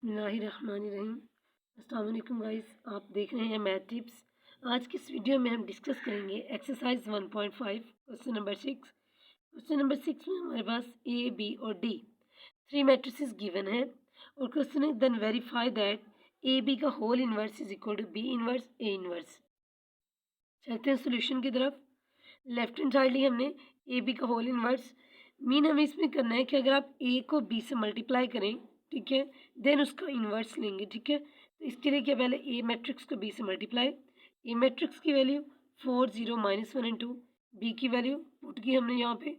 बिस्मिल्लाहिर्रहमानिर्रहीम। अस्सलाम वालेकुम गाइस, आप देख रहे हैं मैथ टिप्स। आज की इस वीडियो में हम डिस्कस करेंगे exercise 1.5 question number 6। Question number 6 में हमारे पास ए बी और डी थ्री मैट्रिसेस गिवन है और क्वेश्चन है then verify that A B का whole inverse is equal to B inverse A inverse. चलते हैं सोल्यूशन की तरफ। लेफ्ट हैंड साइड ली हमने ए बी का होल इनवर्स। मीन हमें इसमें करना है कि अगर आप ए को बी से मल्टीप्लाई करें, ठीक है, देन उसका इन्वर्स लेंगे, ठीक है। तो इसके लिए क्या, पहले ए मैट्रिक्स को बी से मल्टीप्लाई। ए मैट्रिक्स की वैल्यू 4 0 -1 एंड 2, बी की वैल्यू पुट की हमने यहाँ पे।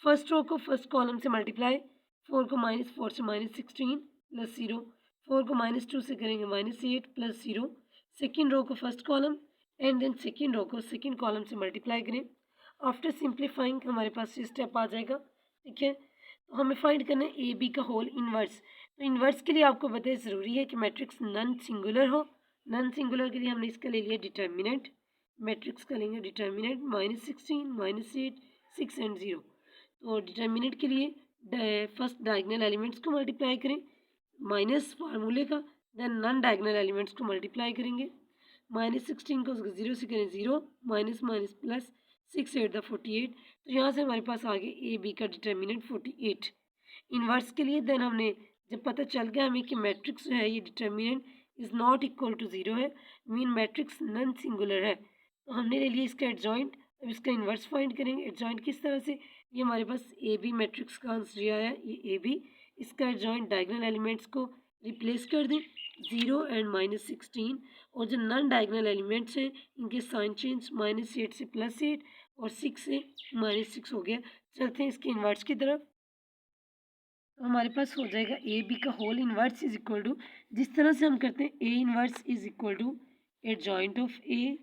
फर्स्ट रो को फर्स्ट कॉलम से मल्टीप्लाई, 4 को -4 से -16 प्लस 0, 4 को -2 से करेंगे -8 प्लस 0। सेकेंड रो को first column and then second row को सेकेंड कॉलम से मल्टीप्लाई करें। आफ्टर सिंप्लीफाइंग हमारे पास ये स्टेप आ जाएगा, ठीक है। तो हमें फाइंड करना है ए बी का होल इन्वर्स। तो इन्वर्स के लिए आपको बताया ज़रूरी है कि मैट्रिक्स नॉन सिंगुलर हो। नॉन सिंगुलर के लिए हमने इसका ले लिया डिटर्मिनेंट। मैट्रिक्स का लेंगे डिटर्मिनेंट -16 -8 6 एंड 0। तो डिटर्मिनेंट के लिए फर्स्ट डायगोनल एलिमेंट्स को मल्टीप्लाई करें माइनस फार्मूले का, देन नॉन डायगोनल एलिमेंट्स को मल्टीप्लाई करेंगे। -16 को 0 से करें 0, माइनस माइनस प्लस 6 8 द 48। तो यहाँ से हमारे पास आ गया ए बी का डिटर्मिनेंट 48। इन्वर्स के लिए देन हमने जब पता चल गया हमें कि मैट्रिक्स जो है ये determinant is not equal to 0 है, मीन मैट्रिक्स नॉन सिंगुलर है, तो हमने ले लिया इसका एडजॉइंट। अब इसका इन्वर्स फाइंड करेंगे। एडजॉइंट किस तरह से, ये हमारे पास ए बी मैट्रिक्स का आंसर आया है, ये ए बी। इसका एडजॉइंट डायगोनल एलिमेंट्स को रिप्लेस कर दें 0 एंड -16, और जो नॉन डायगोनल एलिमेंट्स हैं इनके साइन चेंज -8 से +8 और 6 से -6 हो गया। चलते हैं इसके इन्वर्स की तरफ। तो हमारे पास हो जाएगा ए बी का whole inverse is equal to, जिस तरह से हम करते हैं A inverse is equal to adjoint of A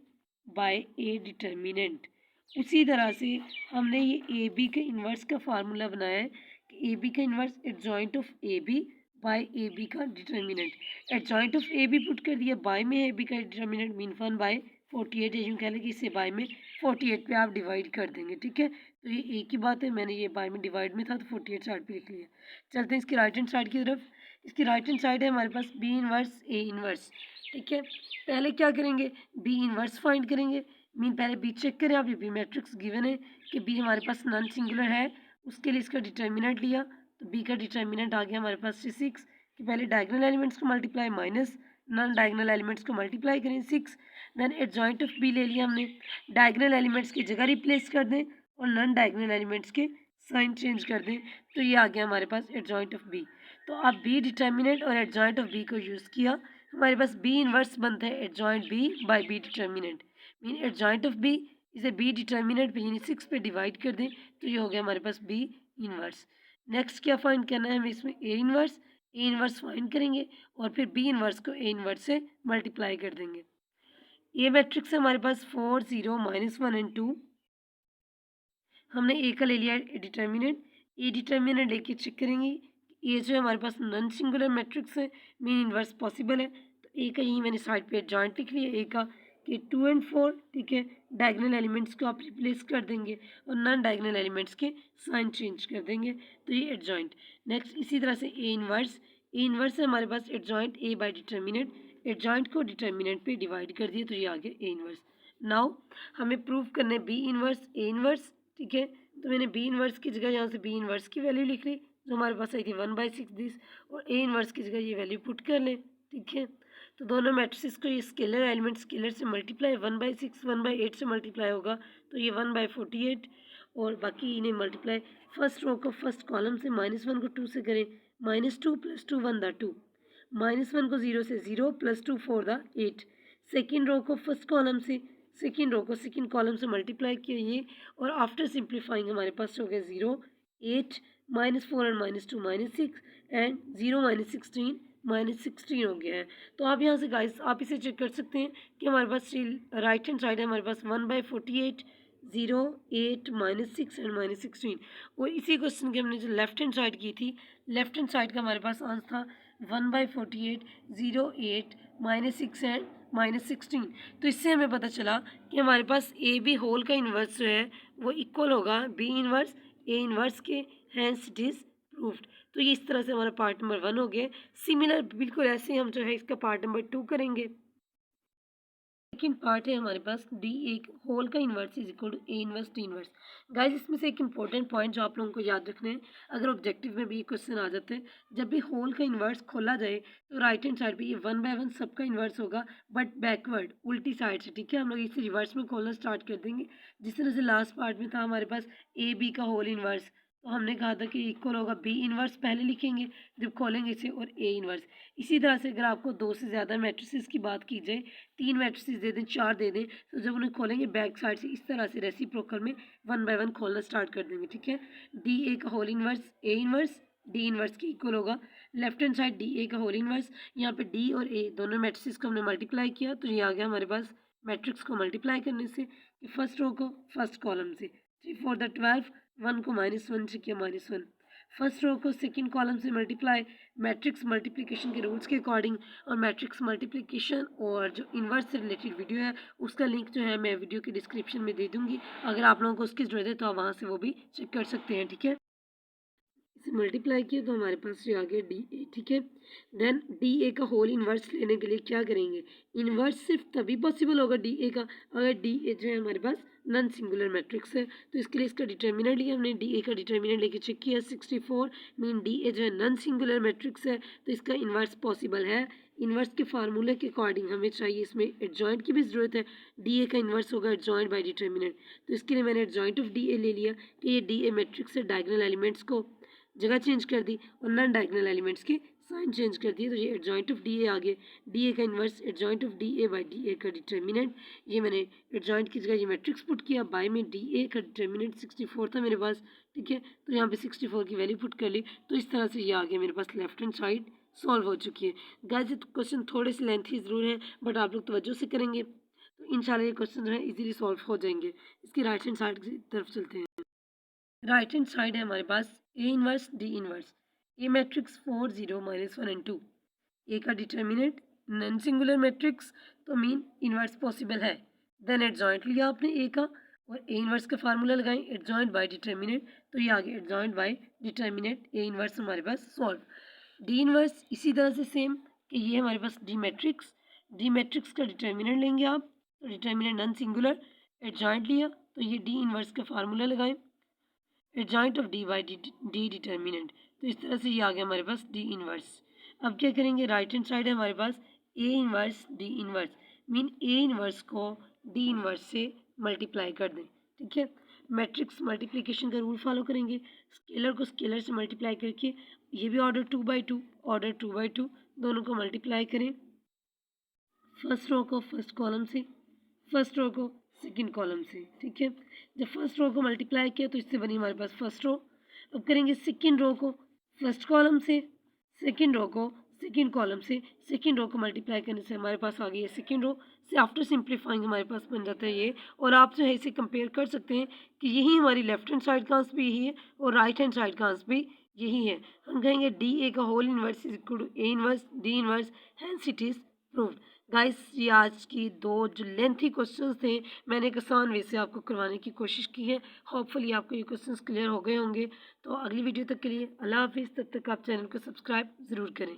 by A determinant, उसी तरह से हमने ये ए बी के इन्वर्स का फार्मूला बनाया है कि ए बी का inverse adjoint of A B by A B का determinant. Adjoint of A B put कर दिया, बाय में ए बी का डिटर्मिनेंट मीन 1/48, यूँ कह लें कि इसे बाय में 48 पे आप डिवाइड कर देंगे, ठीक है। तो ये एक ही बात है, मैंने ये बाय में डिवाइड में था तो 48 साइड पे लिख लिया। चलते हैं इसकी राइट हैंड साइड की तरफ। इसकी राइट हैंड साइड है हमारे पास बी इनवर्स ए इनवर्स, ठीक है। पहले क्या करेंगे, बी इनवर्स फाइंड करेंगे। मीन पहले बी चेक करें आप, ये बी मैट्रिक्स गिवन है कि बी हमारे पास नॉन सिंगुलर है, उसके लिए इसका डिटर्मिनेंट लिया। तो बी का डिटर्मिनेंट आ गया हमारे पास 6 कि पहले डायगोनल एलिमेंट्स को multiply minus non diagonal elements को मल्टीप्लाई करें 6। देन एडजॉइंट ऑफ बी ले लिया हमने, डायगोनल एलिमेंट्स की जगह रिप्लेस कर दें और नॉन डायगोनल एलिमेंट्स के साइन चेंज कर दें, तो ये आ गया हमारे पास एडजॉइंट ऑफ बी। तो अब बी डिटर्मिनेंट और एडजॉइंट ऑफ बी को यूज़ किया, हमारे पास बी इनवर्स बनता है adjoint B by B determinant. Mean adjoint of B इसे बी डिटर्मिनेंट पे यानी 6 पे डिवाइड कर दें, तो ये हो गया हमारे पास बी इनवर्स। नेक्स्ट क्या फाइंड करना है हमें, इसमें A inverse. A inverse find करेंगे और फिर बी इनवर्स को ए इनवर्स से मल्टीप्लाई कर देंगे। ए मैट्रिक्स है हमारे पास 4 0 -1 एंड 2। हमने ए का ले लिया डिटर्मिनेंट। ए डिटर्मिनेंट लेके चेक करेंगे, ए जो है हमारे पास नॉन सिंगुलर मैट्रिक्स है, मीन इनवर्स पॉसिबल है। तो ए का यही मैंने साइड पे जॉइंट लिख लिया, ए का कि 2 एंड 4, ठीक है। डायगोनल एलिमेंट्स को आप रिप्लेस कर देंगे और नॉन डायगोनल एलिमेंट्स के साइन चेंज कर देंगे, तो ये एडजॉइंट। नेक्स्ट इसी तरह से ए इनवर्स। ए इनवर्स है हमारे पास adjoint A by determinant, adjoint को डिटर्मिनेंट पे डिवाइड कर दिया, तो ये आ गया ए इनवर्स। नाउ हमें प्रूव करना है बी इनवर्स ए इनवर्स, ठीक है। तो मैंने बी इनवर्स की जगह यहाँ से बी इनवर्स की वैल्यू लिख ली जो हमारे पास आई थी 1/6 दिस, और ए इनवर्स की जगह ये वैल्यू पुट कर लें, ठीक है। तो दोनों मैट्रिसेस को ये स्केलर एलिमेंट स्केलर से मल्टीप्लाई 1/6 1/8 से मल्टीप्लाई होगा, तो ये 1/48, और बाकी इन्हें मल्टीप्लाई फर्स्ट रो को फर्स्ट कॉलम से -1 को 2 से करें, -2 + 2 1 द 2, -1 को 0 से 0 + 2 4 द 8। सेकेंड रो को फर्स्ट कॉलम से सेकेंड रो को सेकेंड कॉलम से मल्टीप्लाई किया ये, और आफ्टर सिंप्लीफाइंग हमारे पास हो गया 0 8 -4 एंड -2 -6 एंड 0 -16 -16 हो गया है। तो आप यहाँ से गाइस आप इसे चेक कर सकते हैं कि हमारे पास राइट हैंड साइड है हमारे पास 1/48 0 8 -6 एंड -16, और इसी क्वेश्चन की हमने जो लेफ्ट हैंड साइड की थी, लेफ्ट हैंड साइड का हमारे पास आंसर था 1/48 0 8 -6 एंड -16। तो इससे हमें पता चला कि हमारे पास ए बी होल का इन्वर्स जो है वो इक्वल होगा बी इन्वर्स ए इन्वर्स के, हैंस इट इज़ प्रूफ्ड। तो ये इस तरह से हमारा पार्ट नंबर 1 हो गया। सिमिलर बिल्कुल ऐसे ही हम जो है इसका पार्ट नंबर 2 करेंगे। सेकेंड पार्ट है हमारे पास डी एक होल का inverse is equal to A inverse D inverse. Guys इसमें से एक इंपॉर्टेंट पॉइंट जो आप लोगों को याद रखना है, अगर ऑब्जेक्टिव में भी ये क्वेश्चन आ जाते हैं, जब भी होल का इन्वर्स खोला जाए तो राइट हैंड साइड पे ये 1 बाय 1 सबका इन्वर्स होगा, बट बैकवर्ड उल्टी साइड से। ठीक है, हम लोग इसे रिवर्स में खोलना स्टार्ट कर देंगे। जिस तरह से लास्ट पार्ट में था हमारे पास ए बी का होल इन्वर्स, तो हमने कहा था कि इक्वल होगा बी इन्वर्स पहले लिखेंगे जब खोलेंगे इसे, और ए इन्वर्स। इसी तरह से अगर आपको 2 से ज़्यादा मैट्रिसेस की बात की जाए, 3 मैट्रिसेस दे दें, 4 दे दें, तो जब उन्हें खोलेंगे बैक साइड से इस तरह से रेसिप्रोकल में 1 बाय 1 खोलना स्टार्ट कर देंगे। ठीक है, डी ए का होल इन्वर्स ए इन्वर्स डी इन्वर्स की इक्वल होगा। Left hand side D A का होल इन्वर्स, यहाँ पे डी और ए दोनों मैट्रिसेस को हमने मल्टीप्लाई किया, तो ये आ गया हमारे पास मैट्रिक्स को मल्टीप्लाई करने से कि फर्स्ट रो को फर्स्ट कॉलम से 3 4 12, 1 को -1 से किया -1, फर्स्ट रो को सेकंड कॉलम से मल्टीप्लाई मैट्रिक्स मल्टीप्लिकेशन के रूल्स के अकॉर्डिंग। और मैट्रिक्स मल्टीप्लिकेशन और जो इन्वर्स से रिलेटेड वीडियो है उसका लिंक जो है मैं वीडियो के डिस्क्रिप्शन में दे दूंगी, अगर आप लोगों को उसकी ज़रूरत है तो आप वहाँ से वो भी चेक कर सकते हैं। ठीक है, इसे मल्टीप्लाई किया तो हमारे पास ये आ गया डी ए। ठीक है, देन डी ए का होल इन्वर्स लेने के लिए क्या करेंगे, इन्वर्स सिर्फ तभी पॉसिबल होगा डी ए का अगर डी ए जो है हमारे पास नॉन सिंगुलर मैट्रिक्स है। तो इसके लिए इसका डिटर्मिनेंट लिया हमने, डी ए का डिटर्मिनेंट लेके चेक किया 64 मीन डी ए जो है नॉन सिंगुलर मैट्रिक्स है, तो इसका इन्वर्स पॉसिबल है। इन्वर्स के फार्मूले के अकॉर्डिंग हमें चाहिए इसमें एडजॉइंट की भी ज़रूरत है, डी ए का इन्वर्स होगा एडजॉइंट बाय डिटर्मिनेंट। तो इसके लिए मैंने एडजॉइंट ऑफ डी ए ले लिया कि ये डी ए मैट्रिक्स से डायगोनल एलिमेंट्स को जगह चेंज कर दी और नॉन डायगोनल एलिमेंट्स के साइन चेंज कर दिए, तो ये एडजॉइंट ऑफ डी ए आ गया। डी ए का inverse adjoint of D A by D A का डिटर्मिनेंट, ये मैंने एडजॉइंट की जगह ये मैट्रिक्स पुट किया, बाय में डी ए का डिटर्मिनेंट 64 था मेरे पास। ठीक है, तो यहाँ पे 64 की वैल्यू पुट कर ली, तो इस तरह से ये आ गया मेरे पास लेफ्ट हैंड साइड सॉल्व हो चुकी है। गाइस ये क्वेश्चन थोड़े से लेंथी ज़रूर हैं, बट आप लोग तवज्जो से करेंगे तो इंशाल्लाह ये क्वेश्चन जो है इजीली सॉल्व हो जाएंगे। इसकी राइट हैंड साइड की तरफ चलते हैं। राइट हैंड साइड है हमारे पास A inverse D inverse, A matrix 4 0 -1 and 2, A का डिटर्मिनेंट नॉन सिंगुलर मैट्रिक्स तो मीन इन्वर्स पॉसिबल है। देन एडजॉइंट लिया आपने ए का और ए इन्वर्स का फार्मूला लगाएं एडजॉइंट बाय डिटर्मिनेंट, तो ये आ गया adjoint by determinant A inverse हमारे पास सॉल्व। डी इन्वर्स इसी तरह से सेम कि ये हमारे पास डी मैट्रिक्स का डिटर्मिनेंट लेंगे आप, तो डिटर्मिनेंट नॉन सिंगुलर, एडजॉइंट लिया तो ये डी इन्वर्स का फार्मूला लगाएं adjoint of D by D determinant, तो इस तरह से ये आ गया हमारे पास डी इन्वर्स। अब क्या करेंगे, राइट हैंड साइड है हमारे पास A inverse D inverse, mean A inverse को डी इन्वर्स से मल्टीप्लाई कर दें। ठीक है, मैट्रिक्स मल्टीप्लिकेशन का रूल फॉलो करेंगे, स्केलर को स्केलर से मल्टीप्लाई करके ये भी ऑर्डर 2 बाई 2 ऑर्डर 2 बाई 2 दोनों को मल्टीप्लाई करें, फर्स्ट रो को फर्स्ट कॉलम से, फर्स्ट रो को सेकंड कॉलम से। ठीक है, जब फर्स्ट रो को मल्टीप्लाई किया तो इससे बनी हमारे पास फर्स्ट रो। अब करेंगे सेकंड रो को फर्स्ट कॉलम से, सेकंड रो को सेकंड कॉलम से, सेकंड रो को मल्टीप्लाई करने से हमारे पास आ गई है सेकंड रो से। आफ्टर सिंप्लीफाइंग हमारे पास बन जाता है ये, और आप जो है इसे कंपेयर कर सकते हैं कि यही हमारी लेफ्ट हैंड साइड का आंसर भी यही है और राइट हैंड साइड का आंसर भी यही है। हम कहेंगे डी ए का whole inverse is equal to A inverse D inverse, hence it is proved. Guys ये आज की 2 जो लेंथी क्वेश्चंस थे मैंने एक आसान वे से आपको करवाने की कोशिश की है। होपफुली आपको ये क्वेश्चंस क्लियर हो गए होंगे। तो अगली वीडियो तक के लिए अल्लाह हाफिज़, तब तक आप चैनल को सब्सक्राइब ज़रूर करें।